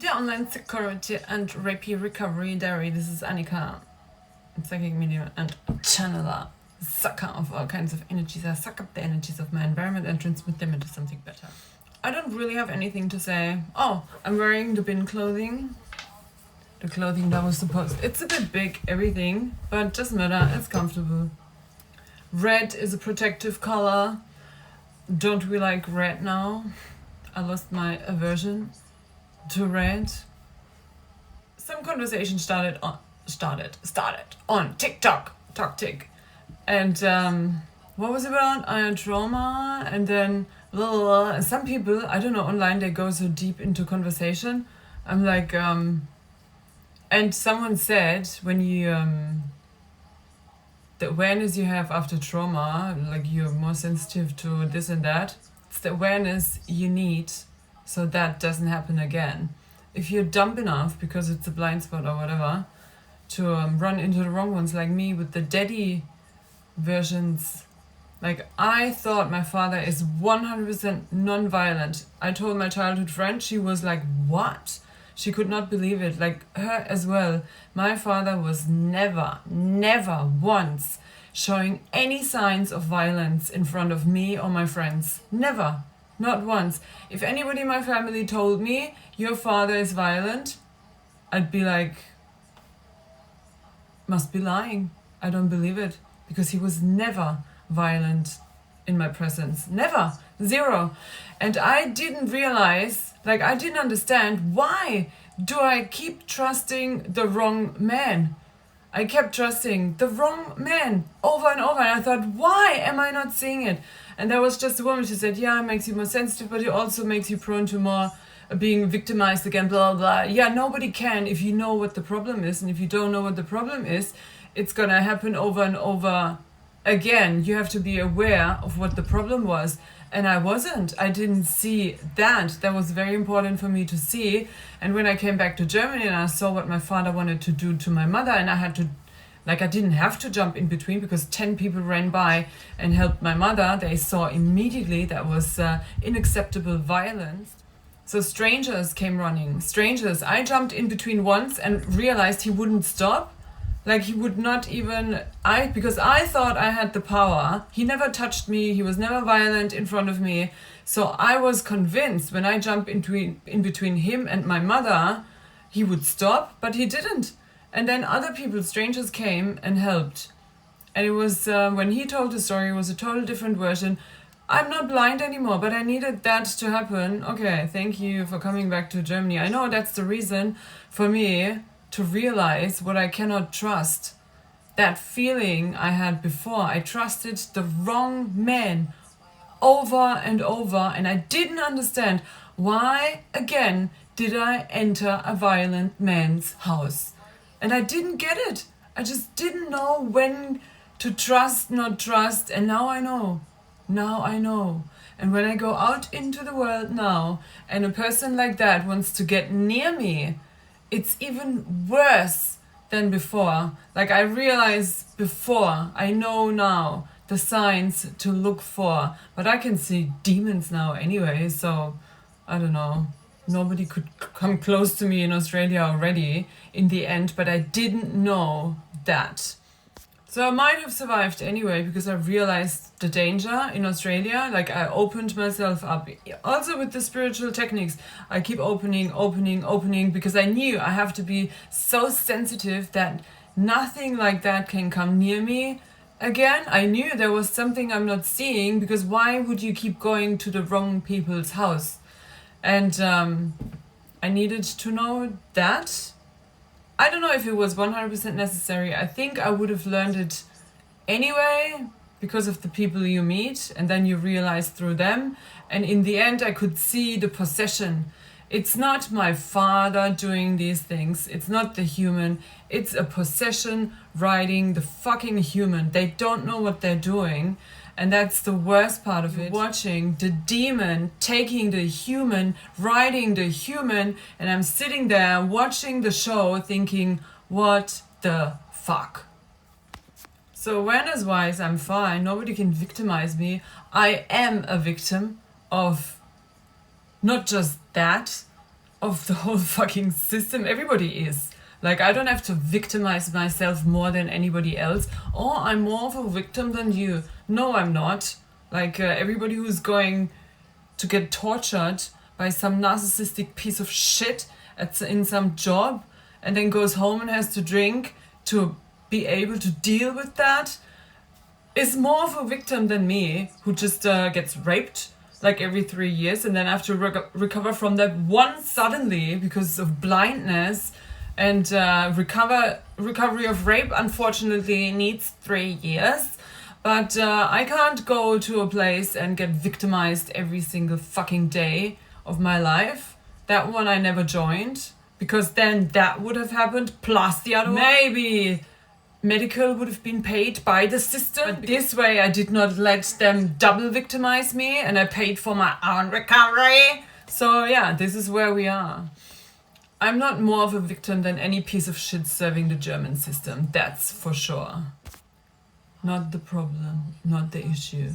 The Online Security and Rapey Recovery Diary. This is Annika, psychic medium and channeler, sucker of all kinds of energies. I suck up the energies of my environment and transmit them into something better. I don't really have anything to say. Oh, I'm wearing the bin clothing. The clothing that was supposed. It's a bit big, everything, but doesn't matter. It's comfortable. Red is a protective color. Don't we like red now? I lost my aversion to red. Some conversation started on TikTok, and what was it about? Iron trauma, and then blah, blah, blah. And some people, I don't know, online they go so deep into conversation. I'm like, and someone said when you the awareness you have after trauma, like you're more sensitive to this and that. It's the awareness you need so that doesn't happen again. If you're dumb enough, because it's a blind spot or whatever, to run into the wrong ones, like me with the daddy versions. Like, I thought my father is 100% non-violent. I told my childhood friend, she was like, what? She could not believe it. Like, her as well. My father was never once showing any signs of violence in front of me or my friends. Never. Not once. If anybody in my family told me, your father is violent, I'd be like, must be lying. I don't believe it. Because he was never violent in my presence. Never. Zero. And I didn't realize, like, I didn't understand, why do I keep trusting the wrong man? I kept trusting the wrong man over and over. And I thought, why am I not seeing it? And there was just a woman, she said, yeah, it makes you more sensitive, but it also makes you prone to more being victimized again, blah, blah, blah. Yeah, nobody can if you know what the problem is. And if you don't know what the problem is, it's going to happen over and over again. You have to be aware of what the problem was. And I wasn't. I didn't see that. That was very important for me to see. And when I came back to Germany and I saw what my father wanted to do to my mother, and I had to, like, I didn't have to jump in between because 10 people ran by and helped my mother. They saw immediately that was unacceptable violence. So strangers came running. Strangers. I jumped in between once and realized he wouldn't stop. Like, he would not even, because I thought I had the power. He never touched me. He was never violent in front of me. So I was convinced when I jumped in between him and my mother, he would stop, but he didn't. And then other people, strangers, came and helped. And it was, when he told the story, it was a total different version. I'm not blind anymore, but I needed that to happen. Okay, thank you for coming back to Germany. I know that's the reason for me to realize what I cannot trust. That feeling I had before, I trusted the wrong man over and over, and I didn't understand why, again, did I enter a violent man's house. And I didn't get it. I just didn't know when to trust, not trust, and now I know. Now I know. And when I go out into the world now, and a person like that wants to get near me, it's even worse than before. Like, I realized before, I know now the signs to look for. But I can see demons now anyway, so I don't know. Nobody could come close to me in Australia already in the end, but I didn't know that. So I might have survived anyway because I realized the danger in Australia. Like, I opened myself up. Also with the spiritual techniques, I keep opening because I knew I have to be so sensitive that nothing like that can come near me again. I knew there was something I'm not seeing, because why would you keep going to the wrong people's house? And I needed to know that. I don't know if it was 100% necessary. I think I would have learned it anyway because of the people you meet, and then you realize through them. And in the end, I could see the possession. It's not my father doing these things. It's not the human. It's a possession riding the fucking human. They don't know what they're doing. And that's the worst part of it. Watching the demon taking the human, riding the human, and I'm sitting there watching the show thinking, what the fuck? So awareness-wise, I'm fine. Nobody can victimize me. I am a victim of not just that, of the whole fucking system. Everybody is. Like, I don't have to victimize myself more than anybody else. Oh, I'm more of a victim than you. No, I'm not. Like, everybody who's going to get tortured by some narcissistic piece of shit in some job and then goes home and has to drink to be able to deal with that is more of a victim than me, who just gets raped like every 3 years and then have to recover from that one suddenly because of blindness. And recovery of rape, unfortunately, needs 3 years. But I can't go to a place and get victimized every single fucking day of my life. That one I never joined, because then that would have happened, plus the other one. Maybe medical would have been paid by the system. But this way I did not let them double victimize me, and I paid for my own recovery. So yeah, this is where we are. I'm not more of a victim than any piece of shit serving the German system, that's for sure. Not the problem, not the issue.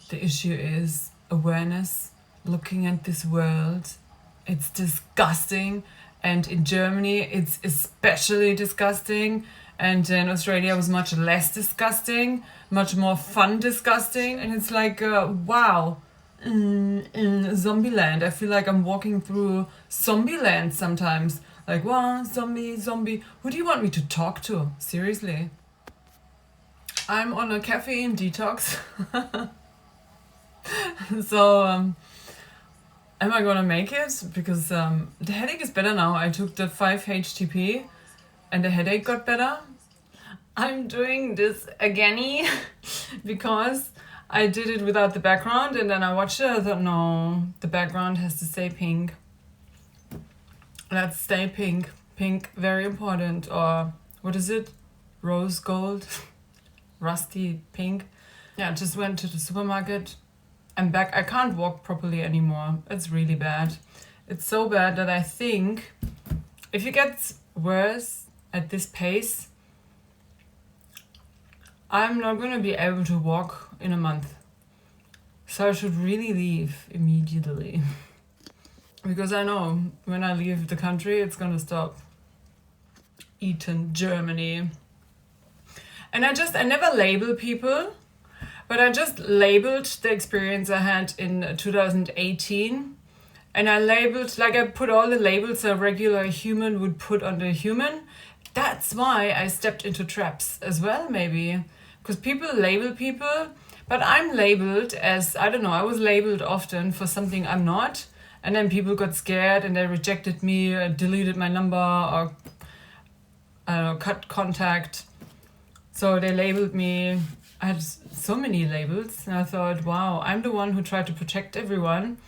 The issue is awareness, looking at this world. It's disgusting, and in Germany it's especially disgusting, and in Australia it was much less disgusting, much more fun disgusting, and it's like, wow. In Zombieland, I feel like I'm walking through Zombieland sometimes. Like, wow, zombie. Who do you want me to talk to? Seriously. I'm on a caffeine detox. So, am I gonna make it? Because the headache is better now. I took the 5-HTP and the headache got better. I'm doing this again because I did it without the background, and then I watched it. I thought, no, the background has to stay pink. Let's stay pink. Pink, very important. Or what is it? Rose gold? Rusty pink? Yeah, just went to the supermarket. I'm back. I can't walk properly anymore. It's really bad. It's so bad that I think if it gets worse at this pace, I'm not going to be able to walk in a month. So I should really leave immediately. Because I know when I leave the country, it's going to stop. Eaten Germany. And I never label people, but I just labeled the experience I had in 2018. And I labeled, like I put all the labels a regular human would put on the human. That's why I stepped into traps as well, maybe. Because people label people, but I'm labeled as, I don't know, I was labeled often for something I'm not. And then people got scared and they rejected me, deleted my number, or I don't know, cut contact. So they labeled me. I had so many labels, and I thought, wow, I'm the one who tried to protect everyone.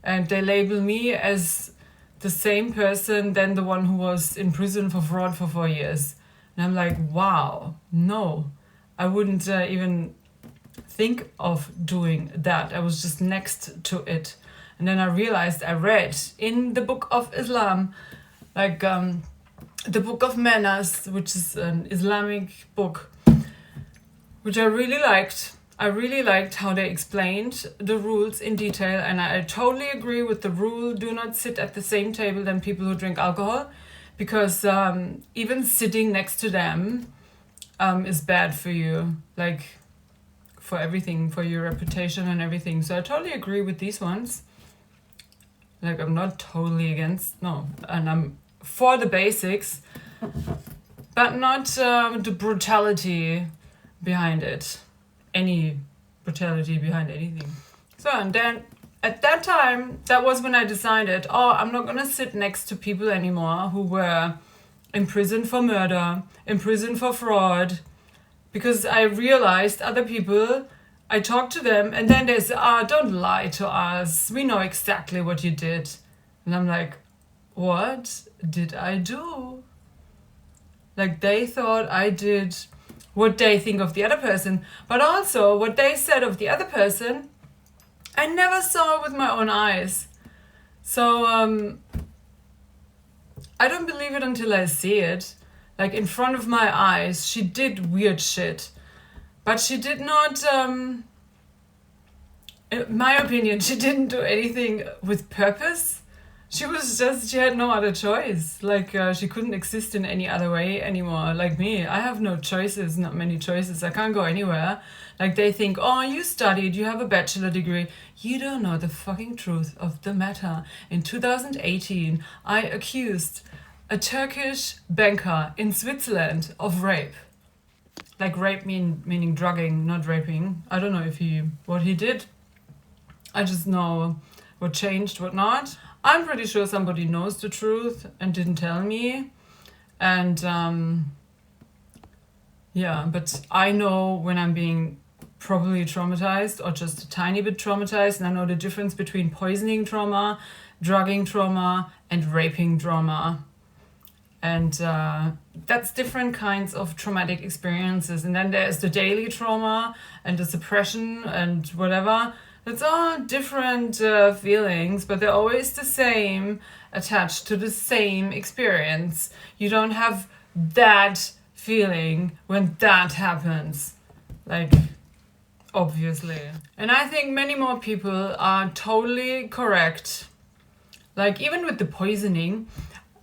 And they label me as the same person than the one who was in prison for fraud for 4 years. And I'm like, wow, no. I wouldn't even think of doing that. I was just next to it. And then I realized I read in the Book of Islam, like the Book of Manners, which is an Islamic book, which I really liked. I really liked how they explained the rules in detail, and I totally agree with the rule, do not sit at the same table than people who drink alcohol, because even sitting next to them is bad for you, like for everything, for your reputation and everything. So I totally agree with these ones. Like, I'm not totally against, no, and I'm for the basics, but not the brutality behind it. Any brutality behind anything. So, and then at that time, that was when I decided, oh, I'm not gonna sit next to people anymore who were in prison for murder, in prison for fraud, because I realized other people, I talked to them and then they say, don't lie to us, we know exactly what you did. And I'm like, what did I do? Like, they thought I did what they think of the other person, but also what they said of the other person, I never saw with my own eyes. So I don't believe it until I see it. Like, in front of my eyes, she did weird shit, but she did not, in my opinion, she didn't do anything with purpose. She had no other choice. Like, she couldn't exist in any other way anymore. Like me, I have no choices, not many choices. I can't go anywhere. Like, they think, oh, you studied, you have a bachelor degree. You don't know the fucking truth of the matter. In 2018, I accused a Turkish banker in Switzerland of rape. Like, rape meaning drugging, not raping. I don't know what he did. I just know what changed, what not. I'm pretty sure somebody knows the truth and didn't tell me. And yeah, but I know when I'm being probably traumatized or just a tiny bit traumatized, and I know the difference between poisoning trauma, drugging trauma, and raping trauma. And that's different kinds of traumatic experiences. And then there's the daily trauma and the suppression and whatever. It's all different feelings, but they're always the same, attached to the same experience. You don't have that feeling when that happens. Like, obviously. And I think many more people are totally correct. Like, even with the poisoning,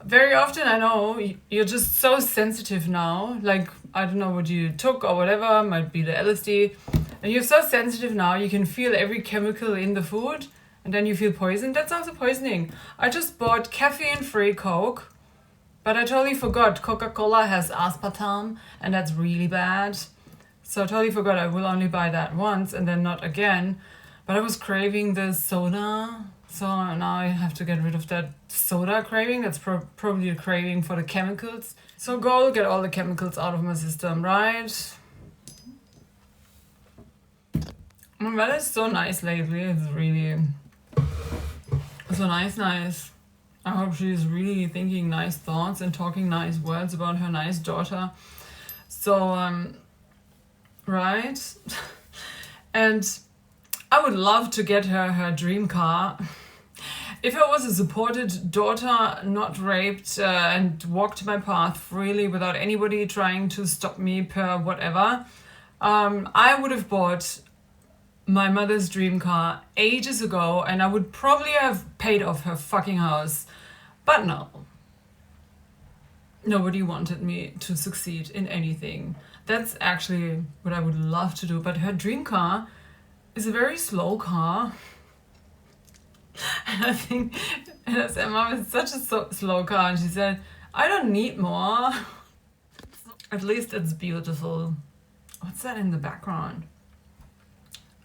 very often I know you're just so sensitive now. Like, I don't know what you took or whatever, might be the LSD. And you're so sensitive now, you can feel every chemical in the food, and then you feel poisoned. That's also poisoning. I just bought caffeine-free Coke, but I totally forgot Coca-Cola has aspartame, and that's really bad. So I totally forgot I will only buy that once and then not again. But I was craving the soda, so now I have to get rid of that soda craving. That's probably a craving for the chemicals. So go get all the chemicals out of my system, right? My weather is so nice lately. It's really so nice. I hope she's really thinking nice thoughts and talking nice words about her nice daughter. So, right? And I would love to get her dream car. If I was a supported daughter, not raped, and walked my path freely without anybody trying to stop me per whatever, I would have bought my mother's dream car ages ago, and I would probably have paid off her fucking house. But no. Nobody wanted me to succeed in anything. That's actually what I would love to do. But her dream car is a very slow car. And I said, Mom, it's such a slow car. And she said, I don't need more. At least it's beautiful. What's that in the background?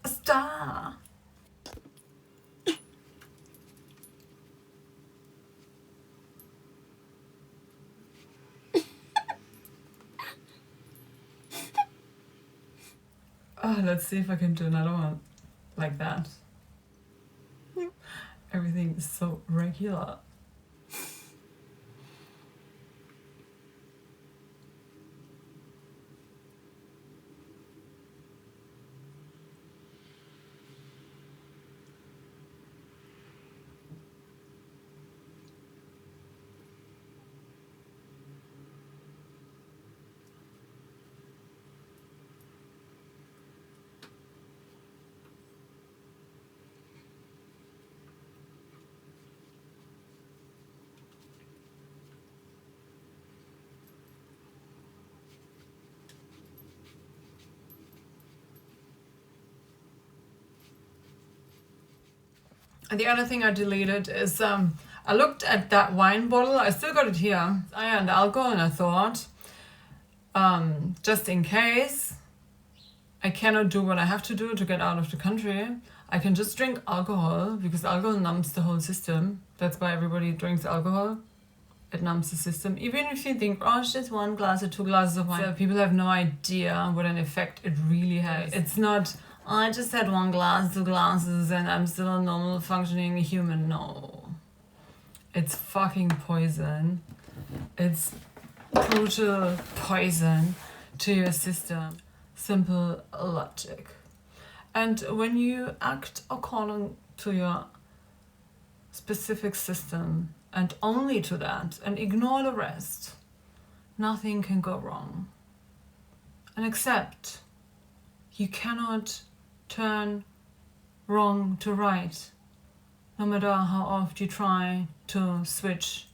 A star. Oh, let's see if I can do another one like that. Everything is so regular. And the other thing I deleted is I looked at that wine bottle. I still got it here. I had alcohol, and I thought, just in case I cannot do what I have to do to get out of the country, I can just drink alcohol, because alcohol numbs the whole system. That's why everybody drinks alcohol. It numbs the system. Even if you think, oh, it's just 1 glass or 2 glasses of wine. So people have no idea what an effect it really has. It's not, oh, I just had 1 glass, 2 glasses, and I'm still a normal functioning human. No. It's fucking poison. It's brutal poison to your system. Simple logic. And when you act according to your specific system, and only to that, and ignore the rest, nothing can go wrong. And except you cannot turn wrong to right, no matter how oft you try to switch.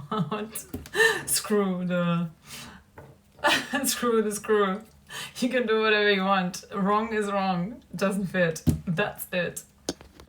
What? Screw the screw. You can do whatever you want. Wrong is wrong. Doesn't fit. That's it.